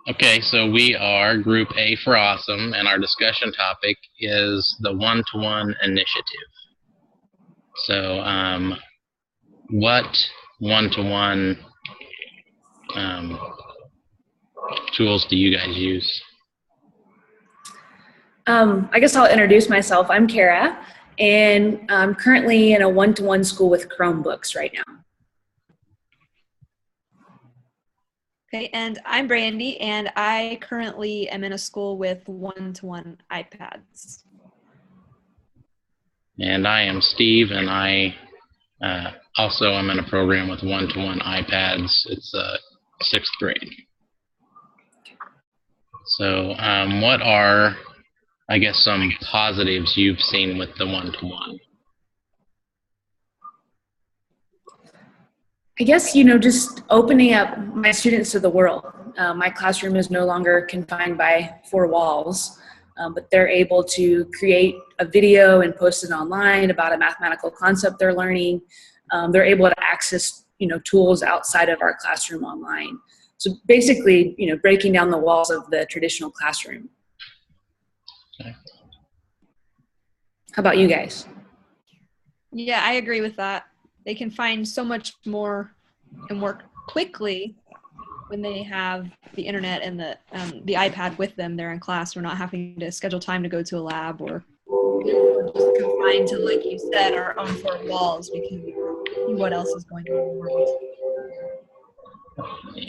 Okay, so we are Group A for Awesome, and our discussion topic is the one-to-one initiative. So, what one-to-one um, tools do you guys use? I guess I'll introduce myself. I'm Kara, and I'm currently in a one-to-one school with Chromebooks right now. Okay, and I'm Brandy, and I currently am in a school with one-to-one iPads. And I am Steve, and I also am in a program with one-to-one iPads. It's sixth grade. So, what are, I guess, some positives you've seen with the one-to-one? I guess, just opening up my students to the world. My classroom is no longer confined by four walls, but they're able to create a video and post it online about a mathematical concept they're learning. They're able to access, tools outside of our classroom online. So basically, breaking down the walls of the traditional classroom. Okay. How about you guys? Yeah, I agree with that. They can find so much more and work quickly when they have the internet and the iPad with them. They're in class. We're not having to schedule time to go to a lab, or we're just confined to, like you said, our own four walls. We can see what else is going on in the world.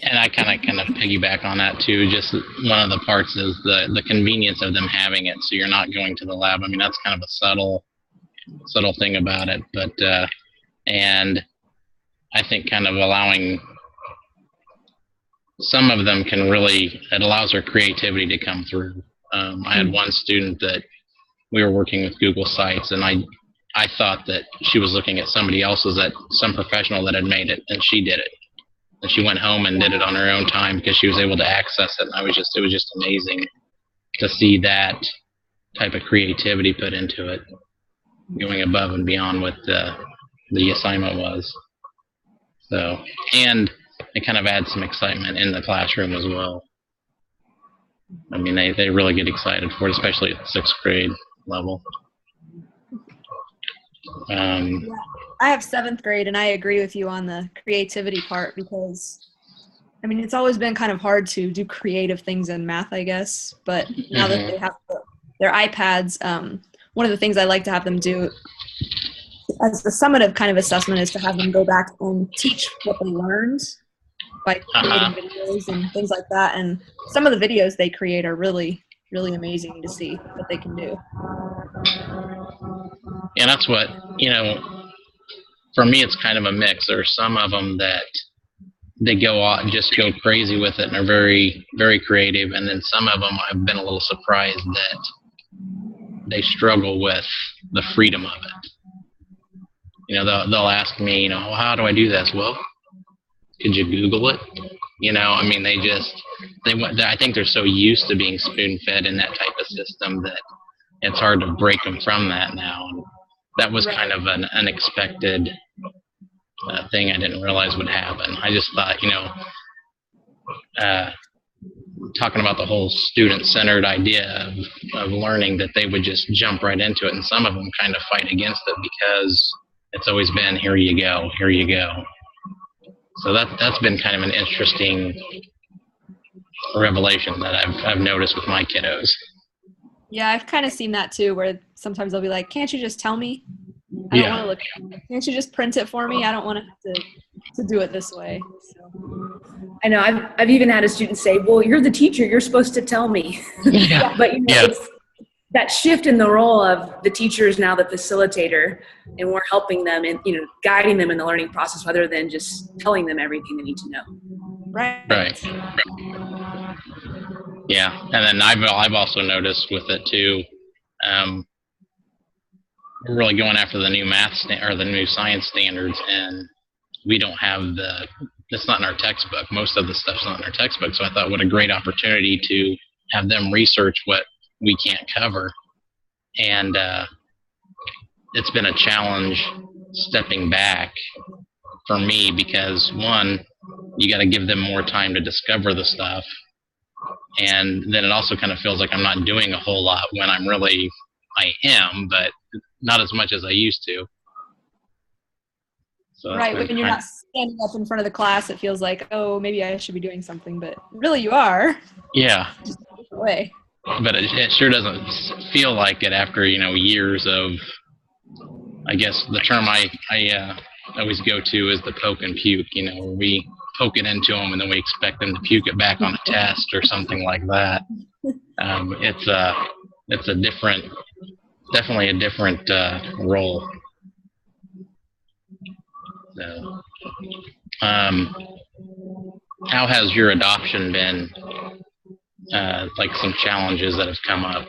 And I kind of piggyback on that too. Just one of the parts is the convenience of them having it, so you're not going to the lab. I mean, that's kind of a subtle thing about it, but and I think kind of allowing some of them it allows their creativity to come through. I had one student that we were working with Google Sites, and I thought that she was looking at somebody else's, that some professional that had made it, and she did it. And she went home and did it on her own time because she was able to access it. And it was just amazing to see that type of creativity put into it, going above and beyond what the assignment was. So, and it kind of adds some excitement in the classroom as well. I mean, they really get excited for it, especially at the sixth grade level. I have seventh grade, and I agree with you on the creativity part, because I mean, it's always been kind of hard to do creative things in math, I guess, but now that they have their iPads, one of the things I like to have them do as a summative kind of assessment is to have them go back and teach what they learned by creating videos and things like that. And some of the videos they create are really, really amazing to see what they can do. Yeah, that's what, for me, it's kind of a mix. There are some of them that they just go crazy with it and are very, very creative. And then some of them I've been a little surprised that they struggle with the freedom of it. They'll ask me, well, how do I do this? Well, could you Google it? I mean, I think they're so used to being spoon-fed in that type of system that it's hard to break them from that now. And that was kind of an unexpected thing I didn't realize would happen. I just thought, talking about the whole student-centered idea of learning, that they would just jump right into it, and some of them kind of fight against it because it's always been, here you go, here you go. So that's been kind of an interesting revelation that I've noticed with my kiddos. Yeah, I've kind of seen that too, where sometimes they'll be like, can't you just tell me? I don't want to look at it. Can't you just print it for me? I don't want to have to do it this way. So. I know I've even had a student say, well, you're the teacher, you're supposed to tell me. Yeah. But it's that shift in the role of the teacher is now the facilitator, and we're helping them and guiding them in the learning process rather than just telling them everything they need to know. Right. Yeah, and then I've also noticed with it too. We're really going after the new the new science standards, and we don't have it's not in our textbook. Most of the stuff's not in our textbook. So I thought, what a great opportunity to have them research what we can't cover. And it's been a challenge stepping back for me, because one, you got to give them more time to discover the stuff, And then it also kind of feels like I'm not doing a whole lot when I am, but not as much as I used to. So Right, when you're not standing up in front of the class, it feels like, oh, maybe I should be doing something, but really you are. Yeah. Just a different way. But it sure doesn't feel like it after, years of, I guess the term I always go to is the poke and puke, where we poke it into them and then we expect them to puke it back on a test or something like that. It's a different, definitely a different role. So, how has your adoption been? Like some challenges that have come up?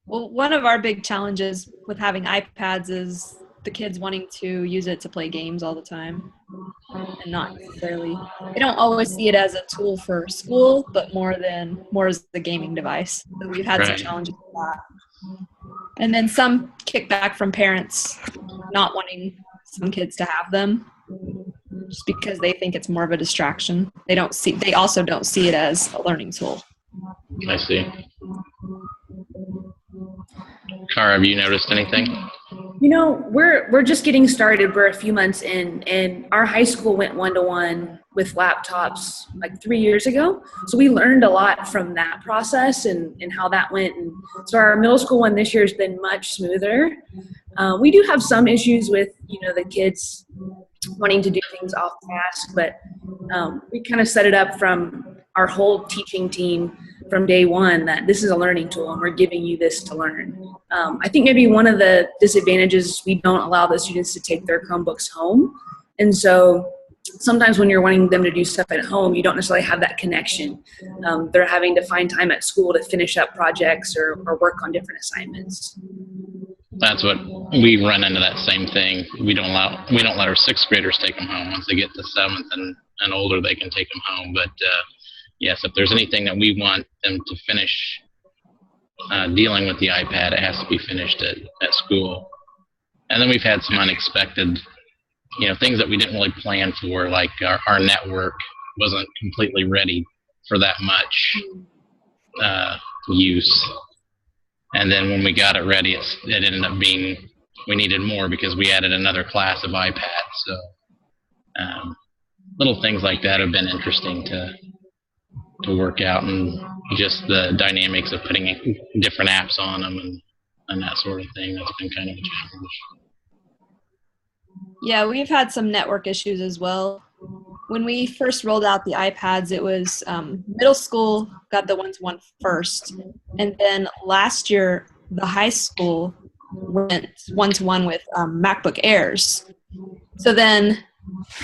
Well, one of our big challenges with having iPads is the kids wanting to use it to play games all the time, and not necessarily, they don't always see it as a tool for school, but more as the gaming device. So we've had some challenges with that. And then some kickback from parents not wanting some kids to have them just because they think it's more of a distraction. They also don't see it as a learning tool. I see. Cara, have you noticed anything? We're just getting started. We're a few months in, and our high school went 1-to-1 with laptops like 3 years ago. So we learned a lot from that process and how that went. And so our middle school one this year has been much smoother. We do have some issues with, the kids wanting to do things off task, but we kind of set it up from our whole teaching team from day one that this is a learning tool and we're giving you this to learn. I think maybe one of the disadvantages is we don't allow the students to take their Chromebooks home. And so sometimes when you're wanting them to do stuff at home, you don't necessarily have that connection. They're having to find time at school to finish up projects or work on different assignments. That's what we run into, that same thing. We don't let our sixth graders take them home. Once they get to seventh and older, they can take them home. But yes, if there's anything that we want them to finish dealing with the iPad, it has to be finished at school. And then we've had some unexpected, things that we didn't really plan for, like our network wasn't completely ready for that much use. And then when we got it ready, it ended up being, we needed more because we added another class of iPads. So little things like that have been interesting to work out, and just the dynamics of putting different apps on them and that sort of thing. That's been kind of a challenge. Yeah, we've had some network issues as well. When we first rolled out the iPads, it was middle school got the 1-to-1 first. And then last year, the high school went 1-to-1 with MacBook Airs. So then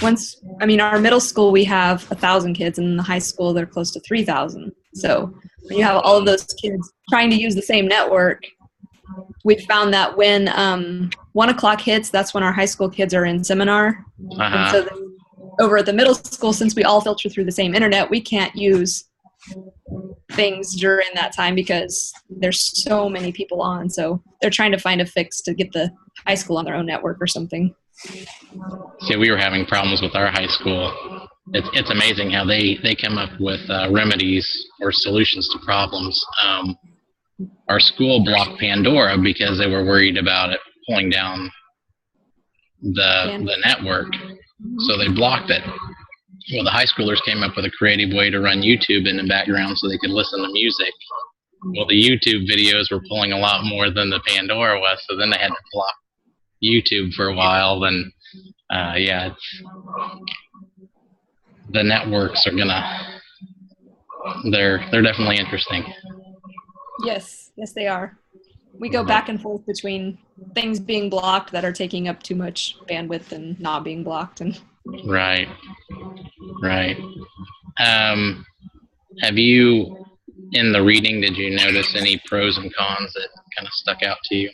our middle school, we have 1,000 kids, and in the high school, they're close to 3,000. So when you have all of those kids trying to use the same network, we found that when 1 o'clock hits, that's when our high school kids are in seminar. And so then over at the middle school, since we all filter through the same internet, we can't use things during that time because there's so many people on. So they're trying to find a fix to get the high school on their own network or something. See, we were having problems with our high school. It's amazing how they come up with remedies or solutions to problems. Our school blocked Pandora because they were worried about it pulling down the network. So they blocked it. Well, the high schoolers came up with a creative way to run YouTube in the background so they could listen to music. Well, the YouTube videos were pulling a lot more than the Pandora was, so then they had to block YouTube for a while. Then, the networks are they're definitely interesting. Yes, they are. We go back and forth between things being blocked that are taking up too much bandwidth and not being blocked. And Right. Have you, in the reading, did you notice any pros and cons that kind of stuck out to you?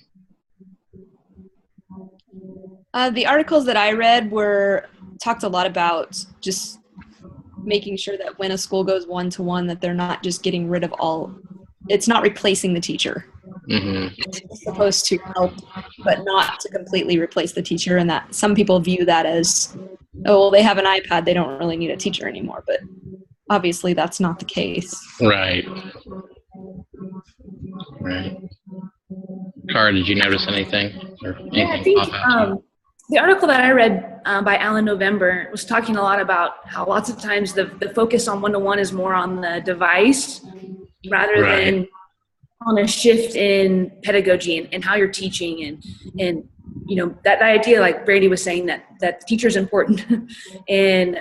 The articles that I read talked a lot about just making sure that when a school goes 1-to-1, that they're not just getting rid of it's not replacing the teacher. Mm-hmm. It's supposed to help, but not to completely replace the teacher. And that some people view that as, oh, well, they have an iPad, they don't really need a teacher anymore. But obviously that's not the case. Right. Right. Cara, did you notice anything or anything Yeah, I think pop out to you? the article that I read by Alan November was talking a lot about how lots of times the focus on one-to-one is more on the device rather Right. than on a shift in pedagogy and how you're teaching and you know that idea, like Brady was saying, that the teacher is important and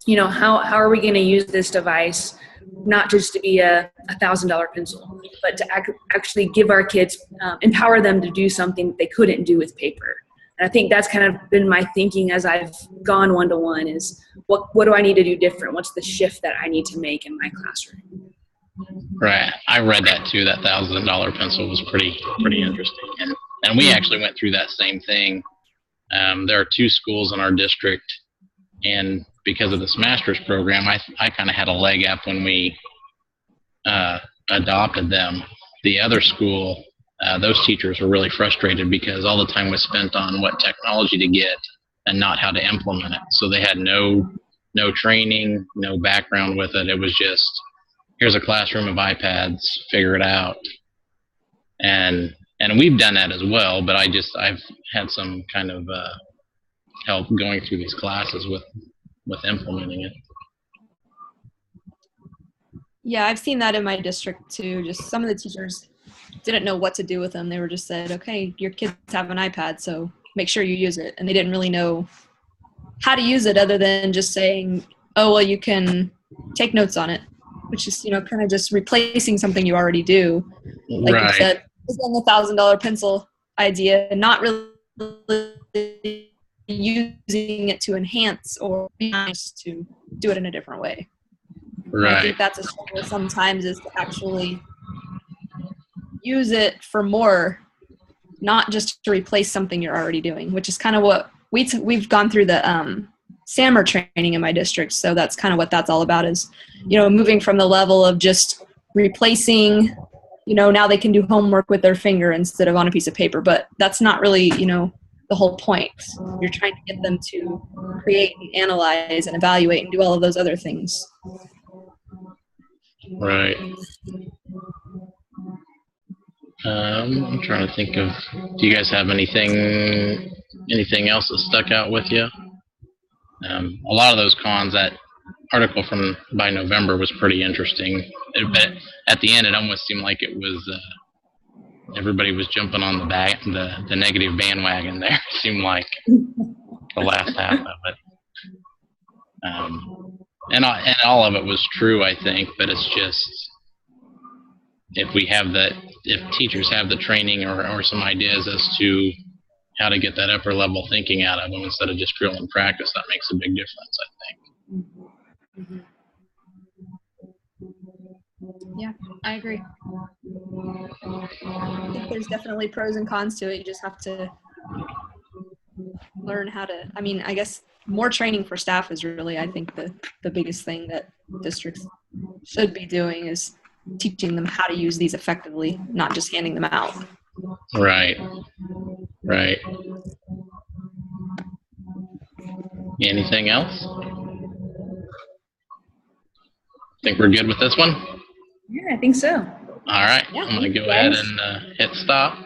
you know how are we going to use this device not just to be a $1,000 pencil, but to actually give our kids, empower them to do something that they couldn't do with paper. And I think that's kind of been my thinking as I've gone one-to-one is what do I need to do different? What's the shift that I need to make in my classroom? Right. I read that too. That $1,000 pencil was pretty interesting, and we actually went through that same thing. There are 2 schools in our district, and because of this master's program, I kind of had a leg up when we adopted them. The other school, those teachers were really frustrated because all the time was spent on what technology to get and not how to implement it. So they had no training, no background with it. It was just, here's a classroom of iPads, figure it out. And we've done that as well, but I've had some kind of help going through these classes with implementing it. Yeah, I've seen that in my district too. Just some of the teachers didn't know what to do with them. They were just said, okay, your kids have an iPad, so make sure you use it. And they didn't really know how to use it other than just saying, oh, well, you can take notes on it, which is, you know, kind of just replacing something you already do. Like Right. you said, again, the $1,000 pencil idea, not really using it to enhance or be nice, to do it in a different way. And I Right. think that's a struggle sometimes, is to actually use it for more, not just to replace something you're already doing, which is kind of what we've gone through the SAMR training in my district. So that's kind of what that's all about, is, you know, moving from the level of just replacing, you know, now they can do homework with their finger instead of on a piece of paper. But that's not really, you know, the whole point. You're trying to get them to create and analyze and evaluate and do all of those other things. Right. I'm trying to think of, do you guys have anything else that stuck out with you? A lot of those cons, that article by November was pretty interesting. But at the end, it almost seemed like it was everybody was jumping on the negative bandwagon there. It seemed like the last half of it. And all of it was true, I think, but it's just, if teachers have the training or some ideas as to how to get that upper level thinking out of them instead of just drill and practice, that makes a big difference, I think. Yeah, I agree. I think there's definitely pros and cons to it. You just have to learn how to, I mean, I guess more training for staff is really, I think, the biggest thing that districts should be doing, is teaching them how to use these effectively, not just handing them out. Right. Right. Anything else? Think we're good with this one? Yeah, I think so. All right. Yeah. I'm going to go ahead and hit stop.